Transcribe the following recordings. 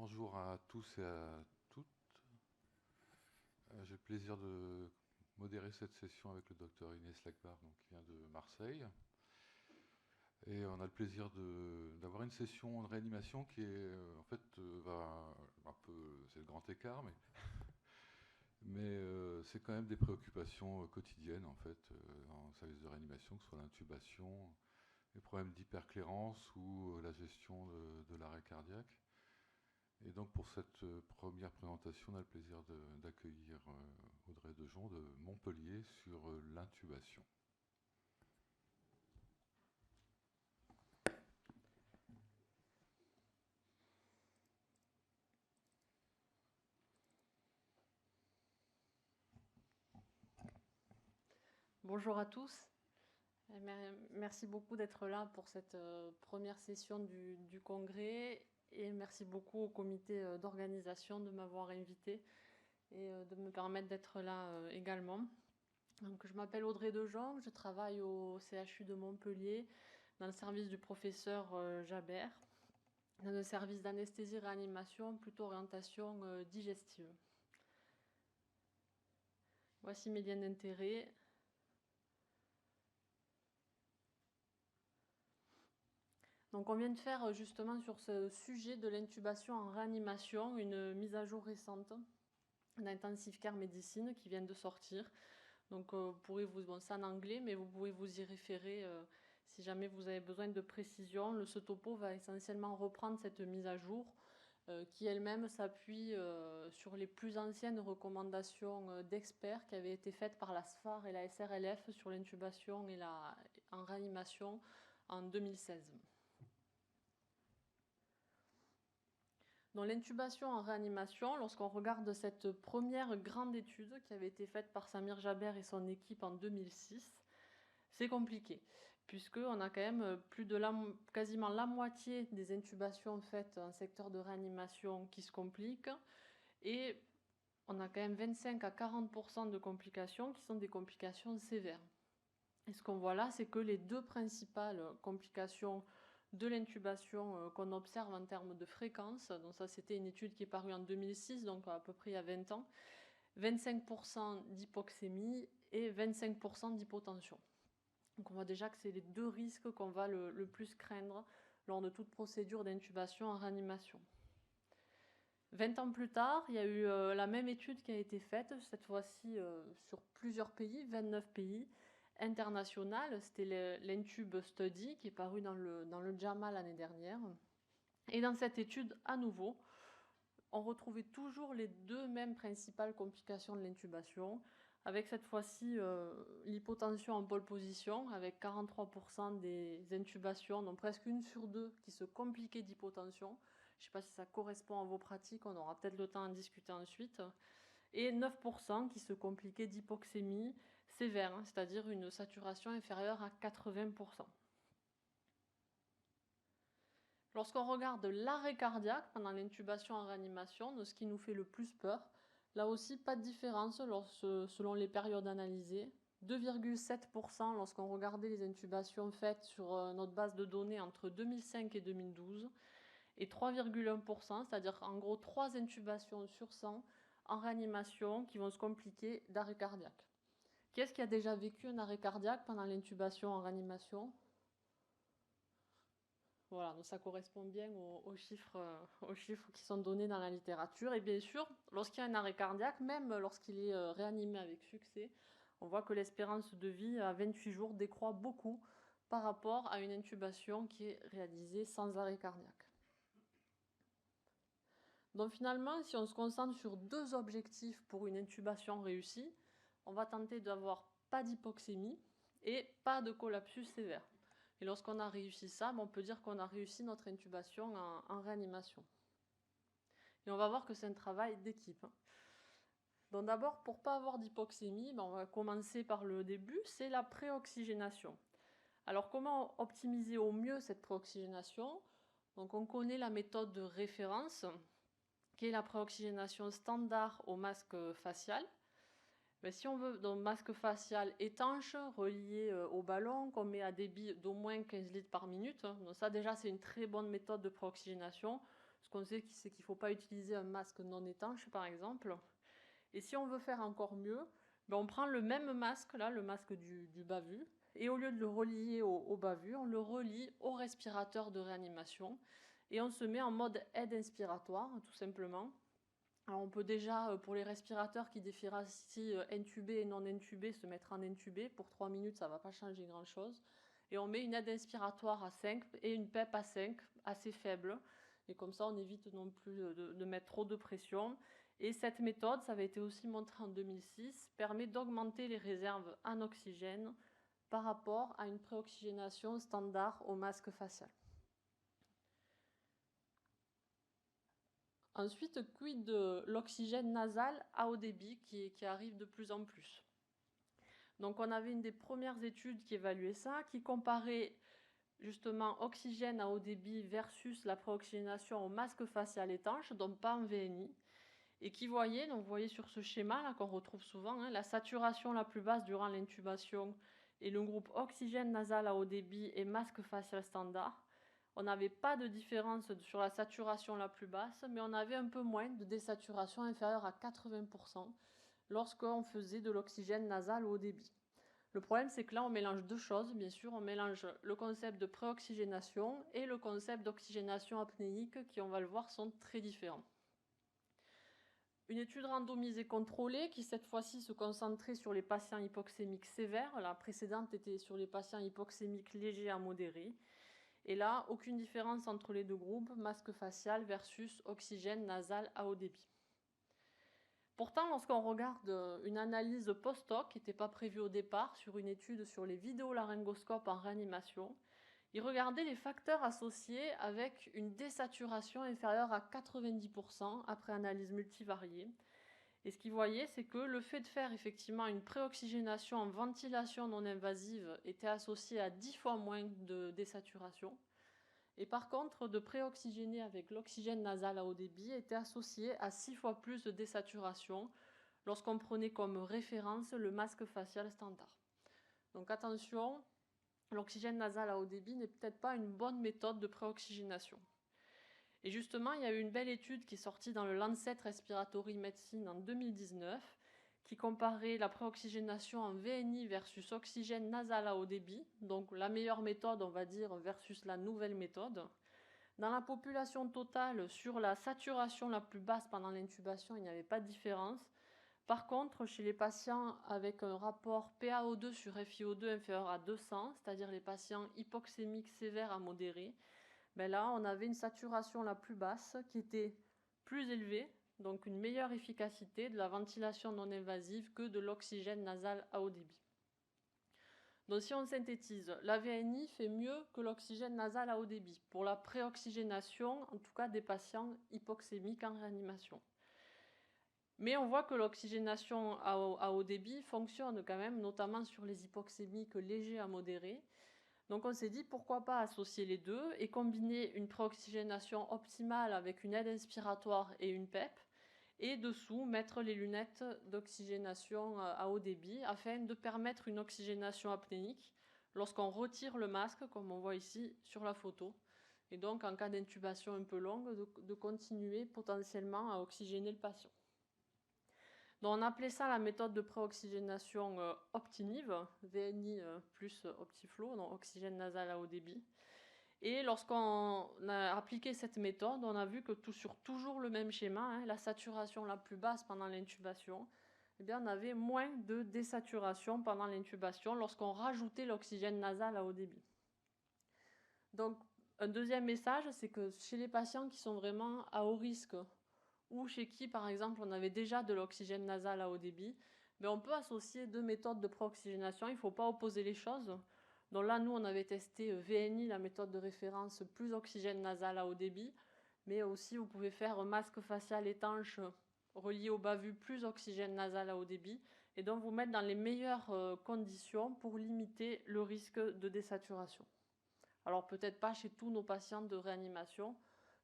Bonjour à tous et à toutes. J'ai le plaisir de modérer cette session avec le docteur Inès Lacbar, donc, qui vient de Marseille. Et on a le plaisir d'avoir une session de réanimation qui est, en fait, va un peu, c'est le grand écart, mais c'est quand même des préoccupations quotidiennes, en fait, en service de réanimation, que ce soit l'intubation, les problèmes d'hyperclérance ou la gestion de l'arrêt cardiaque. Et donc pour cette première présentation, on a le plaisir d'accueillir Audrey Dejon de Montpellier sur l'intubation. Bonjour à tous. Merci beaucoup d'être là pour cette première session du congrès et merci beaucoup au comité d'organisation de m'avoir invité et de me permettre d'être là également. Donc, je m'appelle Audrey Dejon, je travaille au CHU de Montpellier dans le service du professeur Jabert, dans le service d'anesthésie-réanimation, plutôt orientation digestive. Voici mes liens d'intérêt. Donc on vient de faire justement sur ce sujet de l'intubation en réanimation une mise à jour récente d'Intensive Care Médecine qui vient de sortir. Donc vous pourrez bon, c'est en anglais, mais vous pouvez vous y référer si jamais vous avez besoin de précision. Ce topo va essentiellement reprendre cette mise à jour qui elle-même s'appuie sur les plus anciennes recommandations d'experts qui avaient été faites par la SFAR et la SRLF sur l'intubation et en réanimation en 2016. Dans l'intubation en réanimation, lorsqu'on regarde cette première grande étude qui avait été faite par Samir Jaber et son équipe en 2006, c'est compliqué, puisqu'on a quand même quasiment la moitié des intubations faites en secteur de réanimation qui se compliquent, et on a quand même 25 à 40% de complications qui sont des complications sévères. Et ce qu'on voit là, c'est que les deux principales complications de l'intubation qu'on observe en termes de fréquence, donc ça c'était une étude qui est parue en 2006, donc à peu près il y a 20 ans, 25% d'hypoxémie et 25% d'hypotension. Donc on voit déjà que c'est les deux risques qu'on va le plus craindre lors de toute procédure d'intubation en réanimation. 20 ans plus tard, il y a eu la même étude qui a été faite, cette fois-ci sur plusieurs pays, 29 pays, international, c'était l'Intube Study qui est paru dans le JAMA l'année dernière. Et dans cette étude, à nouveau, on retrouvait toujours les deux mêmes principales complications de l'intubation, avec cette fois-ci l'hypotension en pole position, avec 43% des intubations, donc presque une sur deux qui se compliquaient d'hypotension. Je ne sais pas si ça correspond à vos pratiques, on aura peut-être le temps d'en discuter ensuite. Et 9% qui se compliquaient d'hypoxémie sévère, c'est-à-dire une saturation inférieure à 80%. Lorsqu'on regarde l'arrêt cardiaque pendant l'intubation en réanimation, de ce qui nous fait le plus peur, là aussi pas de différence selon les périodes analysées. 2,7% lorsqu'on regardait les intubations faites sur notre base de données entre 2005 et 2012, et 3,1%, c'est-à-dire en gros 3 intubations sur 100 en réanimation qui vont se compliquer d'arrêt cardiaque. Qui est-ce qui a déjà vécu un arrêt cardiaque pendant l'intubation en réanimation? Voilà, donc ça correspond bien aux chiffres qui sont donnés dans la littérature. Et bien sûr, lorsqu'il y a un arrêt cardiaque, même lorsqu'il est réanimé avec succès, on voit que l'espérance de vie à 28 jours décroît beaucoup par rapport à une intubation qui est réalisée sans arrêt cardiaque. Donc finalement, si on se concentre sur deux objectifs pour une intubation réussie, on va tenter d'avoir pas d'hypoxémie et pas de collapsus sévère. Et lorsqu'on a réussi ça, on peut dire qu'on a réussi notre intubation en réanimation. Et on va voir que c'est un travail d'équipe. Donc d'abord, pour ne pas avoir d'hypoxémie, on va commencer par le début, c'est la préoxygénation. Alors comment optimiser au mieux cette préoxygénation? Donc on connaît la méthode de référence, qui est la préoxygénation standard au masque facial. Mais si on veut un masque facial étanche, relié au ballon, qu'on met à débit d'au moins 15 litres par minute, donc ça déjà c'est une très bonne méthode de préoxygénation. Ce qu'on sait, c'est qu'il ne faut pas utiliser un masque non étanche, par exemple. Et si on veut faire encore mieux, on prend le même masque, là, le masque du bas-vu, et au lieu de le relier au bas-vu, on le relie au respirateur de réanimation, et on se met en mode aide inspiratoire, tout simplement. Alors on peut déjà, pour les respirateurs qui différencient intubé et non intubé, se mettre en intubé. Pour 3 minutes, ça ne va pas changer grand-chose. Et on met une aide inspiratoire à 5 et une PEP à 5, assez faible. Et comme ça, on évite non plus de mettre trop de pression. Et cette méthode, ça avait été aussi montré en 2006, permet d'augmenter les réserves en oxygène par rapport à une préoxygénation standard au masque facial. Ensuite, quid de l'oxygène nasal à haut débit qui arrive de plus en plus. Donc on avait une des premières études qui évaluait ça, qui comparait justement oxygène à haut débit versus la préoxygénation au masque facial étanche, donc pas en VNI, et qui voyait, donc vous voyez sur ce schéma là qu'on retrouve souvent, la saturation la plus basse durant l'intubation et le groupe oxygène nasal à haut débit et masque facial standard. On n'avait pas de différence sur la saturation la plus basse, mais on avait un peu moins de désaturation inférieure à 80% lorsqu'on faisait de l'oxygène nasal au haut débit. Le problème, c'est que là, on mélange deux choses. Bien sûr, on mélange le concept de préoxygénation et le concept d'oxygénation apnéique qui, on va le voir, sont très différents. Une étude randomisée contrôlée qui, cette fois-ci, se concentrait sur les patients hypoxémiques sévères. La précédente était sur les patients hypoxémiques légers à modérés. Et là, aucune différence entre les deux groupes, masque facial versus oxygène nasal à haut débit. Pourtant, lorsqu'on regarde une analyse post-hoc qui n'était pas prévue au départ sur une étude sur les vidéolaryngoscopes en réanimation, ils regardaient les facteurs associés avec une désaturation inférieure à 90% après analyse multivariée. Et ce qu'ils voyaient, c'est que le fait de faire effectivement une préoxygénation en ventilation non invasive était associé à 10 fois moins de désaturation. Et par contre, de préoxygéner avec l'oxygène nasal à haut débit était associé à 6 fois plus de désaturation lorsqu'on prenait comme référence le masque facial standard. Donc attention, l'oxygène nasal à haut débit n'est peut-être pas une bonne méthode de préoxygénation. Et justement, il y a eu une belle étude qui est sortie dans le Lancet Respiratory Medicine en 2019 qui comparait la préoxygénation en VNI versus oxygène nasal à haut débit, donc la meilleure méthode, on va dire, versus la nouvelle méthode. Dans la population totale, sur la saturation la plus basse pendant l'intubation, il n'y avait pas de différence. Par contre, chez les patients avec un rapport PaO2 sur FiO2 inférieur à 200, c'est-à-dire les patients hypoxémiques sévères à modérés, là, on avait une saturation la plus basse qui était plus élevée, donc une meilleure efficacité de la ventilation non invasive que de l'oxygène nasal à haut débit. Donc si on synthétise, la VNI fait mieux que l'oxygène nasal à haut débit pour la préoxygénation, en tout cas des patients hypoxémiques en réanimation. Mais on voit que l'oxygénation à haut débit fonctionne quand même, notamment sur les hypoxémiques légers à modérés. Donc on s'est dit pourquoi pas associer les deux et combiner une préoxygénation optimale avec une aide inspiratoire et une PEP, et dessous mettre les lunettes d'oxygénation à haut débit afin de permettre une oxygénation apnéique lorsqu'on retire le masque, comme on voit ici sur la photo, et donc en cas d'intubation un peu longue, de continuer potentiellement à oxygéner le patient. Donc on appelait ça la méthode de préoxygénation Optiniv, VNI plus Optiflow, donc oxygène nasal à haut débit. Et lorsqu'on a appliqué cette méthode, on a vu que sur toujours le même schéma, la saturation la plus basse pendant l'intubation, on avait moins de désaturation pendant l'intubation lorsqu'on rajoutait l'oxygène nasal à haut débit. Donc un deuxième message, c'est que chez les patients qui sont vraiment à haut risque, ou chez qui, par exemple, on avait déjà de l'oxygène nasal à haut débit, on peut associer deux méthodes de préoxygénation. Il ne faut pas opposer les choses. Donc là, nous, on avait testé VNI, la méthode de référence, plus oxygène nasal à haut débit. Mais aussi, vous pouvez faire un masque facial étanche relié au bas-vu, plus oxygène nasal à haut débit. Et donc, vous mettre dans les meilleures conditions pour limiter le risque de désaturation. Alors, peut-être pas chez tous nos patients de réanimation,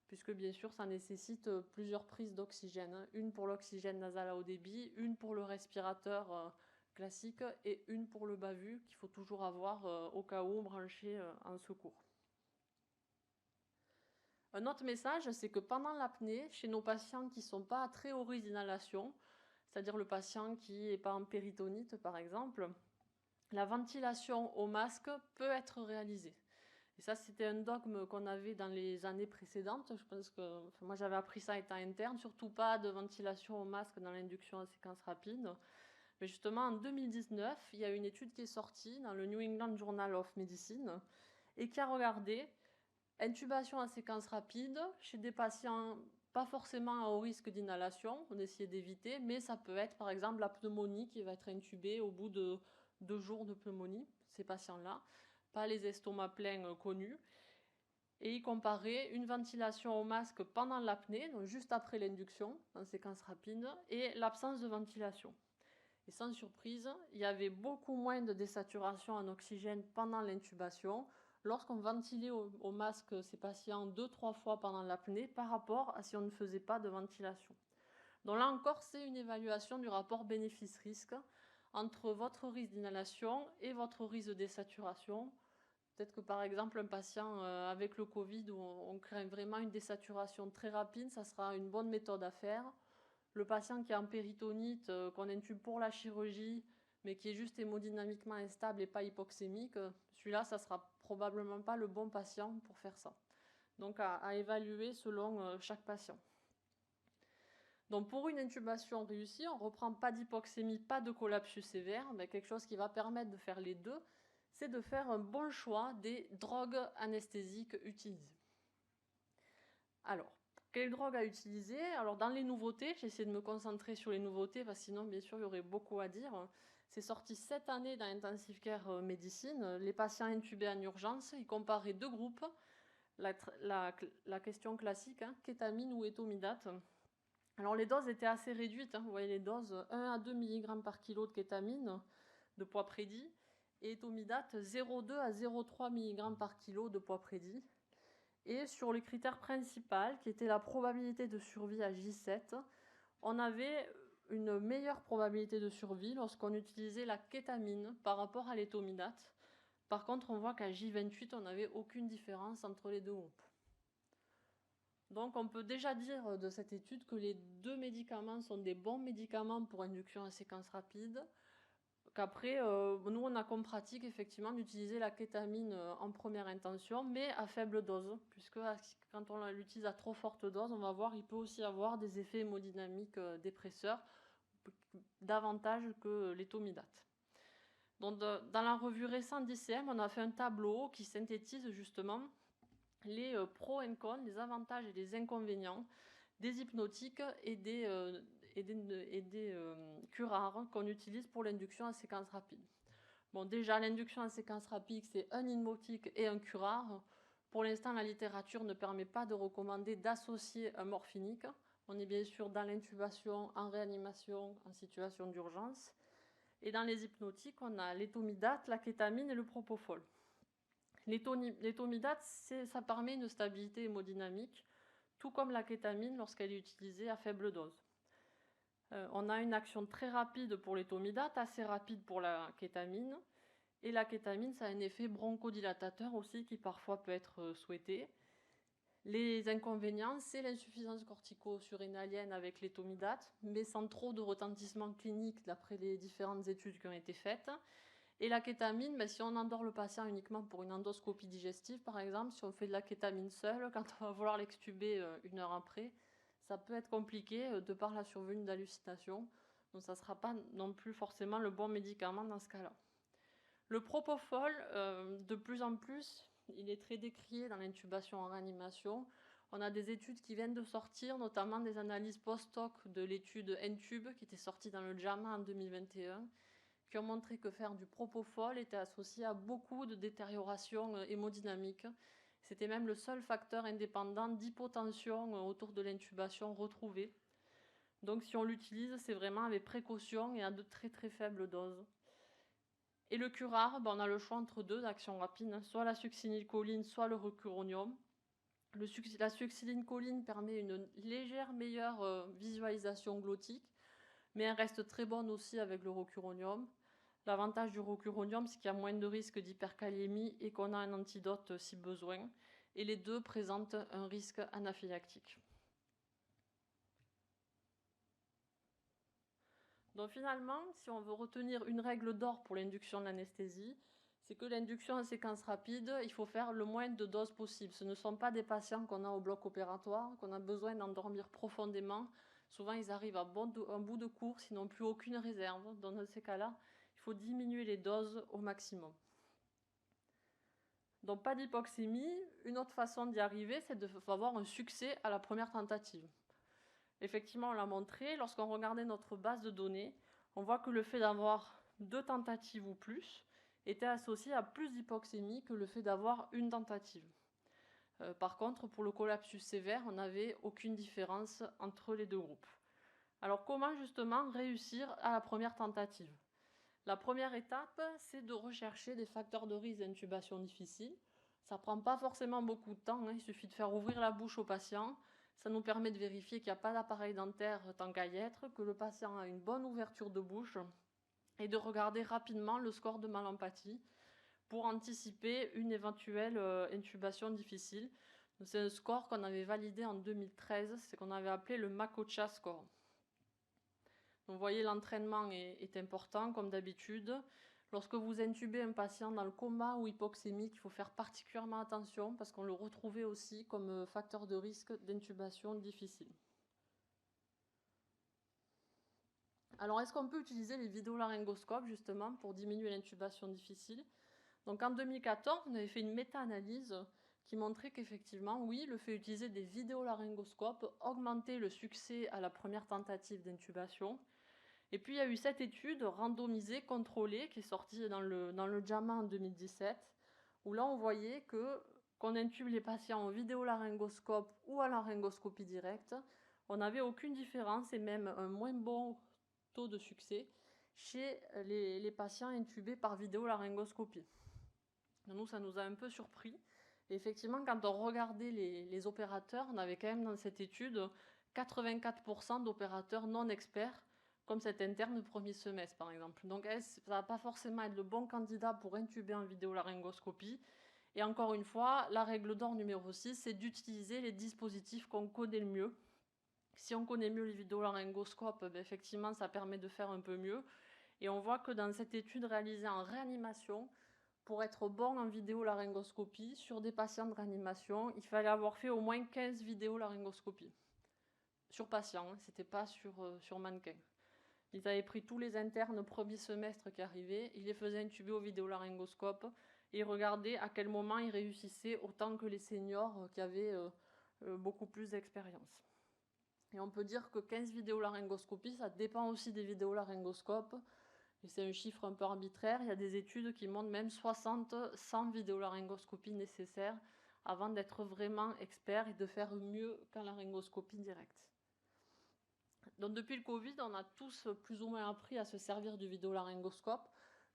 puisque bien sûr ça nécessite plusieurs prises d'oxygène, une pour l'oxygène nasal à haut débit, une pour le respirateur classique et une pour le bas-vu qu'il faut toujours avoir au cas où branché en secours. Un autre message, c'est que pendant l'apnée, chez nos patients qui ne sont pas à très haut risque d'inhalation, c'est-à-dire le patient qui n'est pas en péritonite par exemple, la ventilation au masque peut être réalisée. Et ça, c'était un dogme qu'on avait dans les années précédentes. Je pense que moi, j'avais appris ça étant interne, surtout pas de ventilation au masque dans l'induction à séquence rapide. Mais justement, en 2019, il y a une étude qui est sortie dans le New England Journal of Medicine et qui a regardé intubation à séquence rapide chez des patients pas forcément à haut risque d'inhalation, on essayait d'éviter, mais ça peut être par exemple la pneumonie qui va être intubée au bout de 2 jours de pneumonie, ces patients-là, pas les estomacs pleins connus. Et il comparait une ventilation au masque pendant l'apnée, donc juste après l'induction, en séquence rapide, et l'absence de ventilation. Et sans surprise, il y avait beaucoup moins de désaturation en oxygène pendant l'intubation lorsqu'on ventilait au masque ces patients 2-3 fois pendant l'apnée par rapport à si on ne faisait pas de ventilation. Donc là encore, c'est une évaluation du rapport bénéfice-risque entre votre risque d'inhalation et votre risque de désaturation. Peut-être que par exemple, un patient avec le Covid où on craint vraiment une désaturation très rapide, ça sera une bonne méthode à faire. Le patient qui est en péritonite, qu'on intube pour la chirurgie, mais qui est juste hémodynamiquement instable et pas hypoxémique, celui-là, ça ne sera probablement pas le bon patient pour faire ça. Donc à évaluer selon chaque patient. Donc pour une intubation réussie, on ne reprend pas d'hypoxémie, pas de collapsus sévère, mais quelque chose qui va permettre de faire les deux, c'est de faire un bon choix des drogues anesthésiques utilisées. Alors, quelle drogue à utiliser? Alors dans les nouveautés, j'essaie de me concentrer sur les nouveautés parce que sinon bien sûr il y aurait beaucoup à dire. C'est sorti cette année dans Intensive Care Médecine. Les patients intubés en urgence, ils comparaient deux groupes. La question classique, kétamine ou étomidate. Alors les doses étaient assez réduites. Vous voyez les doses 1 à 2 mg par kilo de kétamine de poids prédit et étomidate 0,2 à 0,3 mg par kilo de poids prédit. Et sur le critère principal, qui était la probabilité de survie à J7, on avait une meilleure probabilité de survie lorsqu'on utilisait la kétamine par rapport à l'étomidate. Par contre, on voit qu'à J28, on n'avait aucune différence entre les deux groupes. Donc on peut déjà dire de cette étude que les deux médicaments sont des bons médicaments pour induction à séquence rapide, qu'après, nous, on a comme pratique effectivement d'utiliser la kétamine en première intention, mais à faible dose, puisque quand on l'utilise à trop forte dose, on va voir, il peut aussi avoir des effets hémodynamiques dépresseurs, davantage que l'étomidate. Donc, dans la revue récente d'ICM, on a fait un tableau qui synthétise justement les pros et cons, les avantages et les inconvénients des hypnotiques et des curares qu'on utilise pour l'induction à séquence rapide. Bon, déjà, l'induction à séquence rapide, c'est un hypnotique et un curare. Pour l'instant, la littérature ne permet pas de recommander d'associer un morphinique. On est bien sûr dans l'intubation, en réanimation, en situation d'urgence. Et dans les hypnotiques, on a l'étomidate, la kétamine et le propofol. L'étomidate, ça permet une stabilité hémodynamique, tout comme la kétamine lorsqu'elle est utilisée à faible dose. On a une action très rapide pour l'étomidate, assez rapide pour la kétamine. Et la kétamine, ça a un effet bronchodilatateur aussi qui parfois peut être souhaité. Les inconvénients, c'est l'insuffisance cortico-surrénalienne avec l'étomidate, mais sans trop de retentissement clinique d'après les différentes études qui ont été faites. Et la kétamine, si on endort le patient uniquement pour une endoscopie digestive, par exemple, si on fait de la kétamine seule, quand on va vouloir l'extuber 1 heure après, ça peut être compliqué de par la survenue d'hallucinations. Donc ça ne sera pas non plus forcément le bon médicament dans ce cas-là. Le propofol, de plus en plus, il est très décrié dans l'intubation en réanimation. On a des études qui viennent de sortir, notamment des analyses post-hoc de l'étude Entube qui était sortie dans le JAMA en 2021, qui ont montré que faire du propofol était associé à beaucoup de détérioration hémodynamique. C'était même le seul facteur indépendant d'hypotension autour de l'intubation retrouvé. Donc si on l'utilise, c'est vraiment avec précaution et à de très très faibles doses. Et le curare, on a le choix entre deux actions rapides, soit la succinylcholine, soit le rocuronium. La succinylcholine permet une légère meilleure visualisation glottique, mais elle reste très bonne aussi avec le rocuronium. L'avantage du rocuronium, c'est qu'il y a moins de risque d'hyperkaliémie et qu'on a un antidote si besoin. et les deux présentent un risque anaphylactique. Donc finalement, si on veut retenir une règle d'or pour l'induction de l'anesthésie, c'est que l'induction en séquence rapide, il faut faire le moins de doses possible. Ce ne sont pas des patients qu'on a au bloc opératoire, qu'on a besoin d'endormir profondément. Souvent, ils arrivent à un bout de course, ils n'ont plus aucune réserve. Dans ces cas-là, il faut diminuer les doses au maximum. Donc pas d'hypoxémie. Une autre façon d'y arriver, c'est d'avoir un succès à la première tentative. Effectivement, on l'a montré, lorsqu'on regardait notre base de données, on voit que le fait d'avoir 2 tentatives ou plus était associé à plus d'hypoxémie que le fait d'avoir une tentative. Par contre, pour le collapsus sévère, on n'avait aucune différence entre les deux groupes. Alors comment justement réussir à la première tentative? La première étape, c'est de rechercher des facteurs de risque d'intubation difficile. Ça ne prend pas forcément beaucoup de temps, il suffit de faire ouvrir la bouche au patient. Ça nous permet de vérifier qu'il n'y a pas d'appareil dentaire tant qu'à y être, que le patient a une bonne ouverture de bouche et de regarder rapidement le score de mal-empathie pour anticiper une éventuelle intubation difficile. C'est un score qu'on avait validé en 2013, c'est qu'on avait appelé le Makocha score. Donc, vous voyez, l'entraînement est important comme d'habitude. Lorsque vous intubez un patient dans le coma ou hypoxémique, il faut faire particulièrement attention parce qu'on le retrouvait aussi comme facteur de risque d'intubation difficile. Alors, est-ce qu'on peut utiliser les vidéolaryngoscopes justement pour diminuer l'intubation difficile? Donc, en 2014, on avait fait une méta-analyse qui montrait qu'effectivement, oui, le fait d'utiliser des vidéolaryngoscopes augmentait le succès à la première tentative d'intubation. Et puis, il y a eu cette étude randomisée, contrôlée, qui est sortie dans le JAMA en 2017, où là, on voyait qu'on intube les patients au vidéolaryngoscope ou à laryngoscopie directe, on n'avait aucune différence et même un moins bon taux de succès chez les patients intubés par vidéolaryngoscopie. Nous, ça nous a un peu surpris. Et effectivement, quand on regardait les opérateurs, on avait quand même dans cette étude 84% d'opérateurs non experts, comme cet interne de premier semestre par exemple. Donc ça ne va pas forcément être le bon candidat pour intuber en vidéolaryngoscopie. Et encore une fois, la règle d'or numéro 6, c'est d'utiliser les dispositifs qu'on connaît le mieux. Si on connaît mieux les vidéolaryngoscopes, effectivement, ça permet de faire un peu mieux. Et on voit que dans cette étude réalisée en réanimation, pour être bon en vidéolaryngoscopie, sur des patients de réanimation, il fallait avoir fait au moins 15 vidéolaryngoscopies. Sur patient, ce n'était pas sur mannequin. Ils avaient pris tous les internes premier semestre qui arrivaient, ils les faisaient intuber au vidéolaryngoscope et ils regardaient à quel moment ils réussissaient autant que les seniors qui avaient beaucoup plus d'expérience. Et on peut dire que 15 vidéolaryngoscopies, ça dépend aussi des vidéolaryngoscopes. Et c'est un chiffre un peu arbitraire. Il y a des études qui montrent même 60-100 vidéolaryngoscopies nécessaires avant d'être vraiment expert et de faire mieux qu'en laryngoscopie directe. Donc depuis le Covid, on a tous plus ou moins appris à se servir du vidéolaryngoscope.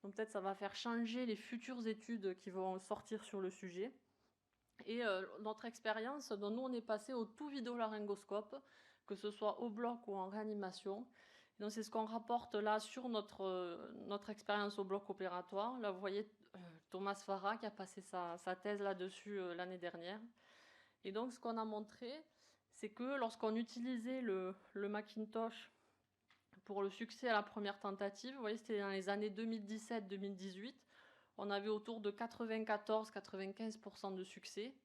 Donc peut-être ça va faire changer les futures études qui vont sortir sur le sujet. Et notre expérience, donc nous on est passé au tout vidéolaryngoscope, que ce soit au bloc ou en réanimation. Donc c'est ce qu'on rapporte là sur notre expérience au bloc opératoire. Là vous voyez Thomas Farah qui a passé sa thèse là-dessus l'année dernière. Et donc ce qu'on a montré, c'est que lorsqu'on utilisait le Macintosh pour le succès à la première tentative, vous voyez c'était dans les années 2017-2018, on avait autour de 94-95% de succès.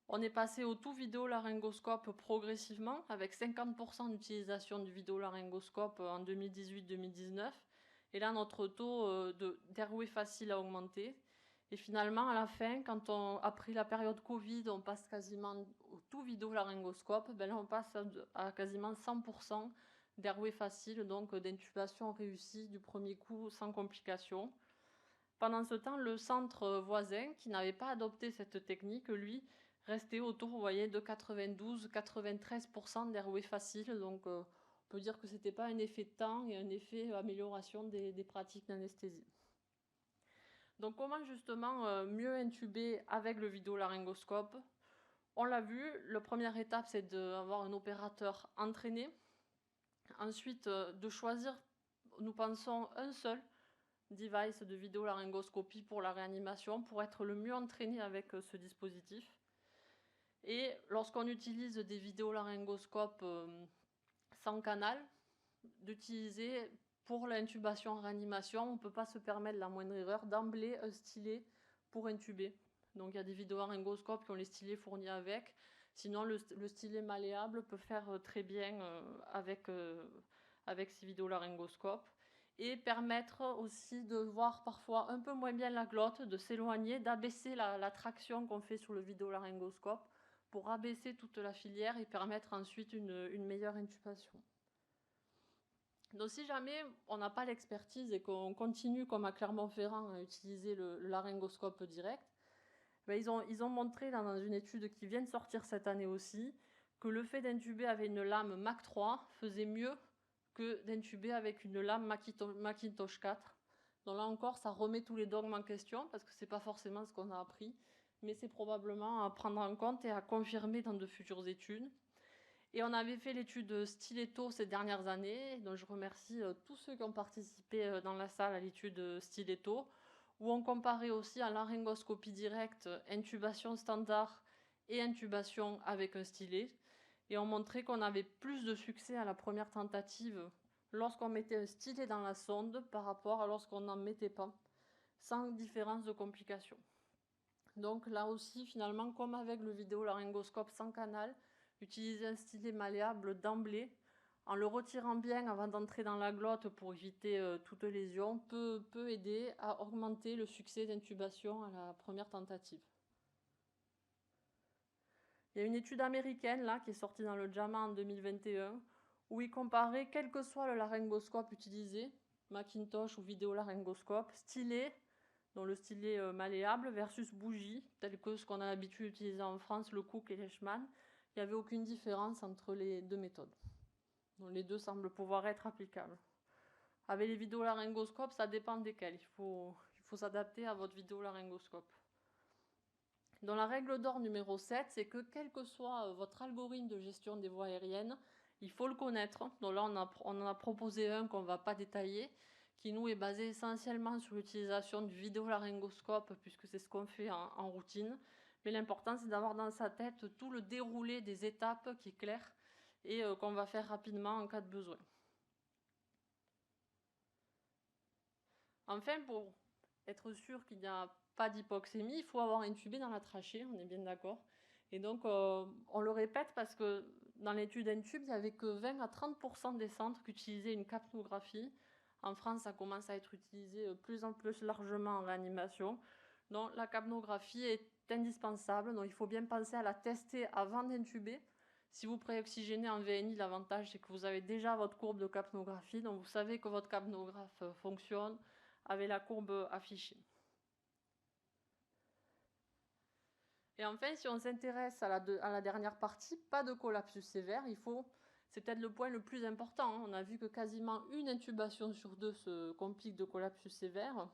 On est passé au tout vidéolaryngoscope progressivement, avec 50% d'utilisation du vidéolaryngoscope en 2018-2019. Et là, notre taux d'airway facile a augmenté. Et finalement, à la fin, après la période Covid, on passe quasiment au tout vidéolaryngoscope. Là, on passe à quasiment 100% d'airway facile, donc d'intubation réussie du premier coup sans complications. Pendant ce temps, le centre voisin, qui n'avait pas adopté cette technique, lui, restait autour, vous voyez, de 92-93% d'airway facile. Donc, on peut dire que ce n'était pas un effet de temps et un effet amélioration des pratiques d'anesthésie. Donc, comment justement mieux intuber avec le vidéolaryngoscope? On l'a vu, la première étape, c'est d'avoir un opérateur entraîné. Ensuite, de choisir, nous pensons, un seul device de vidéolaryngoscopie pour la réanimation pour être le mieux entraîné avec ce dispositif. Et lorsqu'on utilise des vidéolaryngoscopes sans canal, d'utiliser pour l'intubation en réanimation, on ne peut pas se permettre la moindre erreur d'emblée un stylet pour intuber. Donc il y a des vidéolaryngoscopes qui ont les stylets fournis avec. Sinon, le stylet malléable peut faire très bien avec ces vidéolaryngoscopes. Et permettre aussi de voir parfois un peu moins bien la glotte, de s'éloigner, d'abaisser la traction qu'on fait sur le vidéolaryngoscope pour abaisser toute la filière et permettre ensuite une meilleure intubation. Donc si jamais on n'a pas l'expertise et qu'on continue comme à Clermont-Ferrand à utiliser le laryngoscope direct, ben ils ont montré dans une étude qui vient de sortir cette année aussi que le fait d'intuber avec une lame Mac 3 faisait mieux que d'intuber avec une lame Macintosh 4. Donc là encore, ça remet tous les dogmes en question parce que ce n'est pas forcément ce qu'on a appris, mais c'est probablement à prendre en compte et à confirmer dans de futures études. Et on avait fait l'étude Stiletto ces dernières années, donc je remercie tous ceux qui ont participé dans la salle à l'étude Stiletto, où on comparait aussi en laryngoscopie directe, intubation standard et intubation avec un stylet. Et on montrait qu'on avait plus de succès à la première tentative lorsqu'on mettait un stylet dans la sonde par rapport à lorsqu'on n'en mettait pas, sans différence de complications. Donc là aussi, finalement, comme avec le vidéolaryngoscope sans canal, utiliser un stylet malléable d'emblée, en le retirant bien avant d'entrer dans la glotte pour éviter toute lésion, peut aider à augmenter le succès d'intubation à la première tentative. Il y a une étude américaine là, qui est sortie dans le JAMA en 2021, où ils comparaient, quel que soit le laryngoscope utilisé, Macintosh ou vidéolaryngoscope, stylet, dont le stylet malléable, versus bougie, tel que ce qu'on a l'habitude d'utiliser en France, le Cook et l'Eichmann. Il n'y avait aucune différence entre les deux méthodes. Donc les deux semblent pouvoir être applicables. Avec les vidéolaryngoscopes, ça dépend desquels. Il faut s'adapter à votre vidéolaryngoscope. Donc la règle d'or numéro 7, c'est que quel que soit votre algorithme de gestion des voies aériennes, il faut le connaître. Donc là, on en a proposé un qu'on ne va pas détailler, qui nous est basé essentiellement sur l'utilisation du vidéolaryngoscope, puisque c'est ce qu'on fait en routine. Mais l'important, c'est d'avoir dans sa tête tout le déroulé des étapes qui est clair et qu'on va faire rapidement en cas de besoin. Enfin, pour être sûr qu'il n'y a pas d'hypoxémie, il faut avoir intubé dans la trachée, on est bien d'accord. Et donc, on le répète parce que dans l'étude Intube, il n'y avait que 20 à 30% des centres qui utilisaient une capnographie. En France, ça commence à être utilisé de plus en plus largement en réanimation. Donc, la capnographie est indispensable. Donc, il faut bien penser à la tester avant d'intuber. Si vous préoxygénez en VNI, l'avantage, c'est que vous avez déjà votre courbe de capnographie. Donc, vous savez que votre capnographe fonctionne avec la courbe affichée. Et enfin, si on s'intéresse à la dernière partie, pas de collapsus sévère, c'est peut-être le point le plus important, hein. On a vu que quasiment une intubation sur deux se complique de collapsus sévère.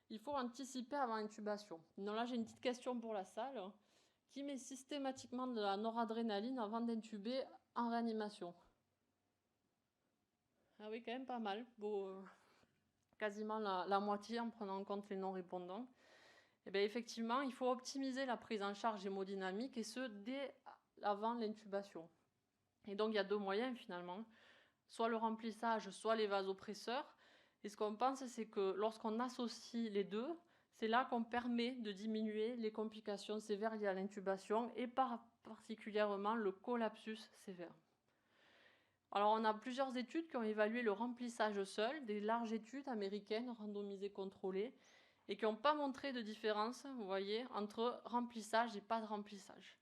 Il faut anticiper avant intubation. Donc là, j'ai une petite question pour la salle. Qui met systématiquement de la noradrénaline avant d'intuber en réanimation? Ah oui, quand même pas mal. Bon, quasiment la moitié en prenant en compte les non-répondants. Et bien effectivement, il faut optimiser la prise en charge hémodynamique et ce, dès avant l'intubation. Et donc, il y a deux moyens finalement, soit le remplissage, soit les vasopresseurs. Et ce qu'on pense, c'est que lorsqu'on associe les deux, c'est là qu'on permet de diminuer les complications sévères liées à l'intubation et particulièrement le collapsus sévère. Alors, on a plusieurs études qui ont évalué le remplissage seul, des larges études américaines randomisées contrôlées, et qui n'ont pas montré de différence, vous voyez, entre remplissage et pas de remplissage.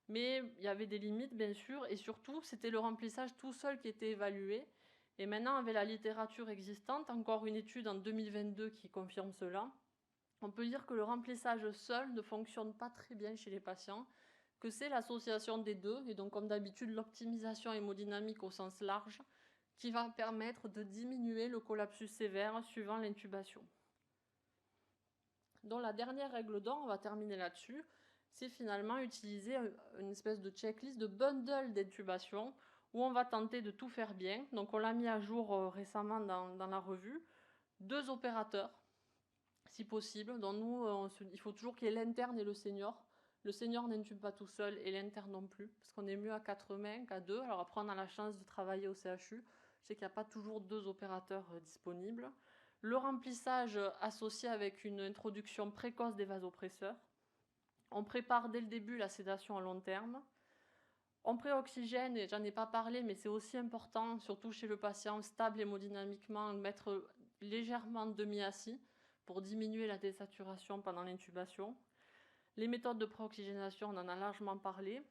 Mais il y avait des limites, bien sûr, et surtout, c'était le remplissage tout seul qui était évalué. Et maintenant, avec la littérature existante, encore une étude en 2022 qui confirme cela, on peut dire que le remplissage seul ne fonctionne pas très bien chez les patients, que c'est l'association des deux, et donc comme d'habitude, l'optimisation hémodynamique au sens large, qui va permettre de diminuer le collapsus sévère suivant l'intubation. Donc la dernière règle d'or, on va terminer là-dessus, c'est finalement utiliser une espèce de checklist de bundle d'intubation où on va tenter de tout faire bien. Donc on l'a mis à jour récemment dans la revue. 2 opérateurs, si possible. Donc nous, il faut toujours qu'il y ait l'interne et le senior. Le senior n'intube pas tout seul et l'interne non plus, parce qu'on est mieux à 4 mains qu'à 2. Alors après, on a la chance de travailler au CHU. Je sais qu'il n'y a pas toujours 2 opérateurs disponibles. Le remplissage associé avec une introduction précoce des vasopresseurs. On prépare dès le début la sédation à long terme. On préoxygène, et j'en ai pas parlé, mais c'est aussi important, surtout chez le patient stable hémodynamiquement, mettre légèrement demi-assis pour diminuer la désaturation pendant l'intubation. Les méthodes de préoxygénation, on en a largement parlé.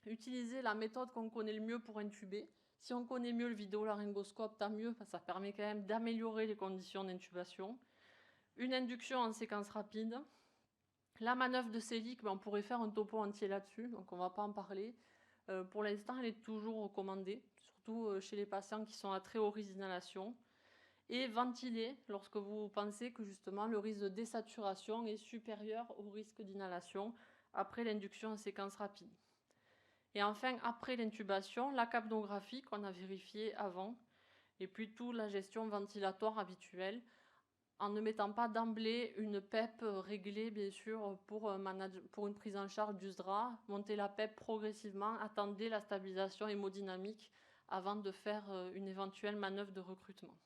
Utiliser la méthode qu'on connaît le mieux pour intuber. Si on connaît mieux le vidéolaryngoscope, tant mieux, ça permet quand même d'améliorer les conditions d'intubation. Une induction en séquence rapide. La manœuvre de Selig, on pourrait faire un topo entier là-dessus, donc on ne va pas en parler. Pour l'instant, elle est toujours recommandée, surtout chez les patients qui sont à très haut risque d'inhalation. Et ventiler lorsque vous pensez que justement le risque de désaturation est supérieur au risque d'inhalation après l'induction en séquence rapide. Et enfin, après l'intubation, la capnographie qu'on a vérifiée avant, et puis toute la gestion ventilatoire habituelle, en ne mettant pas d'emblée une PEP réglée, bien sûr, pour une prise en charge du SDRA. Montez la PEP progressivement, attendez la stabilisation hémodynamique avant de faire une éventuelle manœuvre de recrutement.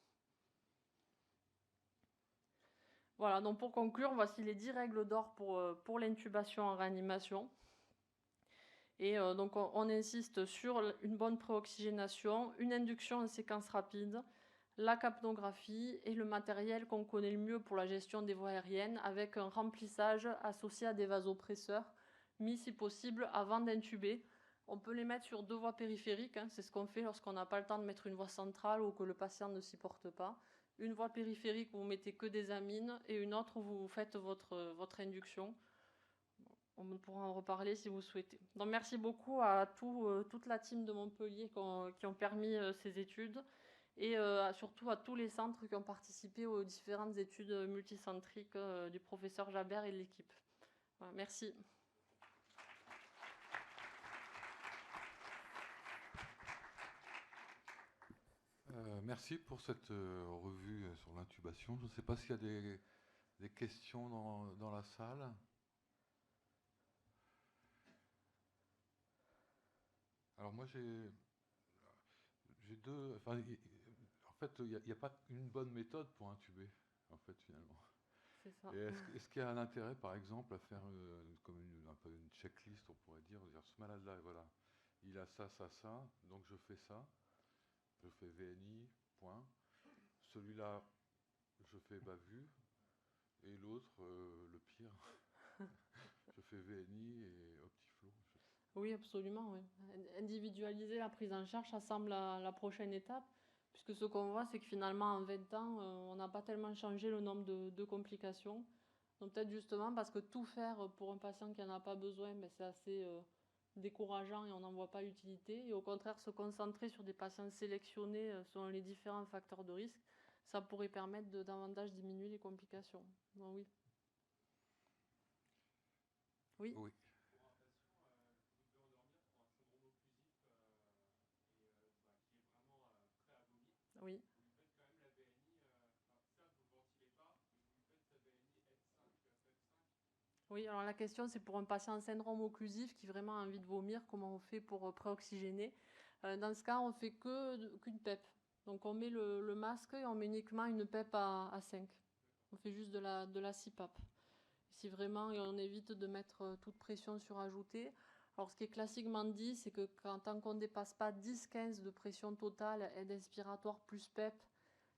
Voilà, donc pour conclure, voici les 10 règles d'or pour l'intubation en réanimation. Et donc on insiste sur une bonne préoxygénation, une induction en séquence rapide, la capnographie et le matériel qu'on connaît le mieux pour la gestion des voies aériennes avec un remplissage associé à des vasopresseurs mis si possible avant d'intuber. On peut les mettre sur 2 voies périphériques, c'est ce qu'on fait lorsqu'on n'a pas le temps de mettre une voie centrale ou que le patient ne s'y porte pas. Une voie périphérique où vous mettez que des amines et une autre où vous faites votre induction. On pourra en reparler si vous souhaitez. Donc merci beaucoup à toute la team de Montpellier qui ont permis ces études et surtout à tous les centres qui ont participé aux différentes études multicentriques du professeur Jabert et de l'équipe. Voilà, merci. Merci pour cette revue sur l'intubation. Je ne sais pas s'il y a des questions dans la salle. Alors moi j'ai deux... Enfin, en fait, il n'y a pas une bonne méthode pour intuber, en fait, finalement. C'est ça. Est-ce qu'il y a un intérêt, par exemple, à faire comme un peu une checklist, on pourrait dire ce malade-là, voilà, il a ça, ça, ça, donc je fais ça, je fais VNI, point. Celui-là, je fais BAVU, et l'autre, le pire, je fais VNI et Optiflow. Oui, absolument. Oui. Individualiser la prise en charge, ça semble la prochaine étape, puisque ce qu'on voit, c'est que finalement, en 20 ans, on n'a pas tellement changé le nombre de complications. Donc peut-être justement parce que tout faire pour un patient qui n'en a pas besoin, c'est assez décourageant et on n'en voit pas l'utilité. Et au contraire, se concentrer sur des patients sélectionnés selon les différents facteurs de risque, ça pourrait permettre de davantage diminuer les complications. Donc oui. Oui. Oui. Oui. Oui, alors la question c'est pour un patient syndrome occlusif qui vraiment a envie de vomir, comment on fait pour préoxygéner. Dans ce cas, on fait qu'une PEP. Donc on met le masque et on met uniquement une PEP à 5. On fait juste de la CPAP. Si vraiment on évite de mettre toute pression surajoutée. Alors ce qui est classiquement dit, c'est que tant qu'on ne dépasse pas 10-15 de pression totale, aide inspiratoire plus PEP,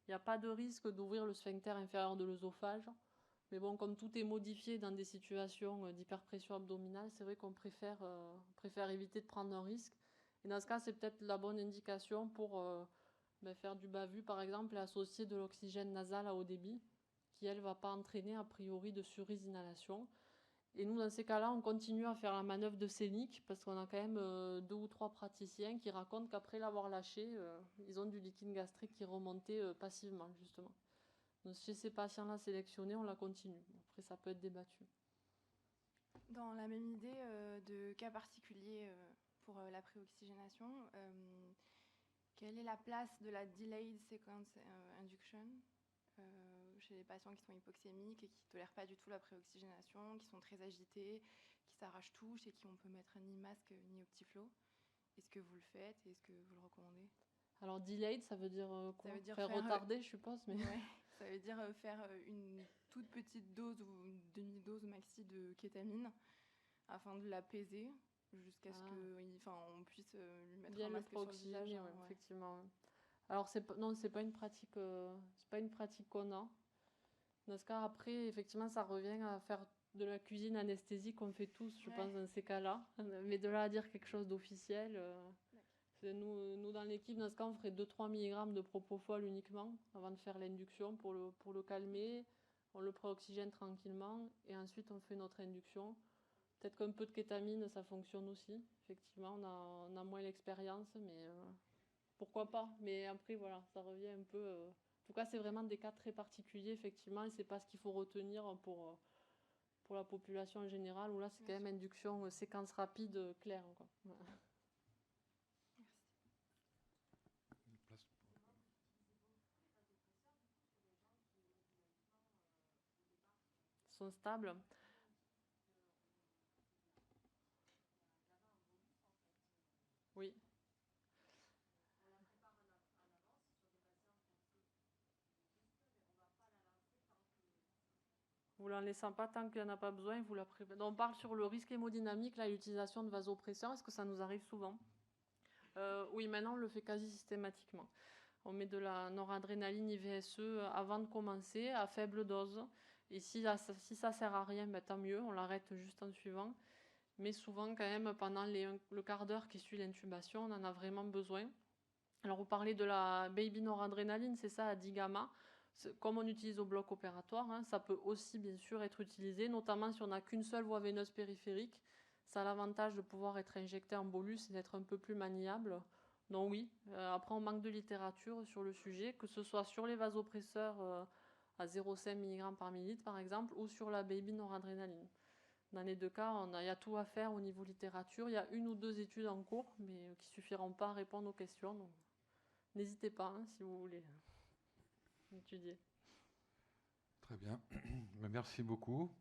il n'y a pas de risque d'ouvrir le sphincter inférieur de l'œsophage. Mais bon, comme tout est modifié dans des situations d'hyperpression abdominale, c'est vrai qu'on préfère éviter de prendre un risque. Et dans ce cas, c'est peut-être la bonne indication pour faire du BAVU, par exemple, et associer de l'oxygène nasal à haut débit, qui, elle, ne va pas entraîner a priori de surinhalation. Et nous, dans ces cas-là, on continue à faire la manœuvre de Selig, parce qu'on a quand même 2 ou 3 praticiens qui racontent qu'après l'avoir lâché, ils ont du liquide gastrique qui remontait passivement, justement. Donc, chez ces patients-là sélectionnés, on la continue. Après, ça peut être débattu. Dans la même idée de cas particulier pour la préoxygénation, quelle est la place de la delayed sequence induction chez les patients qui sont hypoxémiques et qui ne tolèrent pas du tout la préoxygénation, qui sont très agités, s'arrachent tout, chez qui on peut mettre ni masque ni Optiflow. Est-ce que vous le faites et est-ce que vous le recommandez? Alors, delayed, ça veut dire quoi? Ça veut dire faire retardé, je suppose. Mais... Ouais, ça veut dire faire une toute petite dose ou une demi-dose maxi de kétamine afin de l'apaiser jusqu'à ce qu'on puisse lui mettre bien un masque sur le visage. Ouais, effectivement. Alors, non, c'est pas une pratique qu'on a. Dans ce cas, après, effectivement, ça revient à faire de la cuisine anesthésique qu'on fait tous, je pense, dans ces cas-là. Mais de là à dire quelque chose d'officiel, nous, dans l'équipe, dans ce cas, on ferait 2-3 mg de propofol uniquement avant de faire l'induction pour le calmer. On le préoxygène tranquillement et ensuite on fait notre induction. Peut-être qu'un peu de kétamine, ça fonctionne aussi. Effectivement, on a moins l'expérience, mais pourquoi pas. Mais après, voilà, ça revient un peu... En tout cas, c'est vraiment des cas très particuliers, effectivement, et c'est pas ce qu'il faut retenir pour la population en général, où là, c'est quand même induction, séquence rapide, claire, quoi. Voilà. Sont stables. Oui. Vous l'en laissez pas tant qu'il n'y en a pas besoin, vous la prévenez. On parle sur le risque hémodynamique, là, l'utilisation de vasopresseurs. Est-ce que ça nous arrive souvent? Oui, maintenant on le fait quasi systématiquement. On met de la noradrénaline IVSE avant de commencer, à faible dose. Et si ça sert à rien, ben, tant mieux, on l'arrête juste en suivant. Mais souvent, quand même, pendant le quart d'heure qui suit l'intubation, on en a vraiment besoin. Alors, vous parlez de la baby noradrénaline, c'est ça, à 10 gamma. Comme on utilise au bloc opératoire, hein, ça peut aussi, bien sûr, être utilisé, notamment si on n'a qu'une seule voie veineuse périphérique. Ça a l'avantage de pouvoir être injecté en bolus et d'être un peu plus maniable. Donc oui, après on manque de littérature sur le sujet, que ce soit sur les vasopresseurs à 0,5 mg par millilitre par exemple, ou sur la baby noradrénaline. Dans les deux cas, il y a tout à faire au niveau littérature. Il y a 1 ou 2 études en cours, mais qui ne suffiront pas à répondre aux questions. Donc n'hésitez pas hein, si vous voulez étudier. Très bien, merci beaucoup.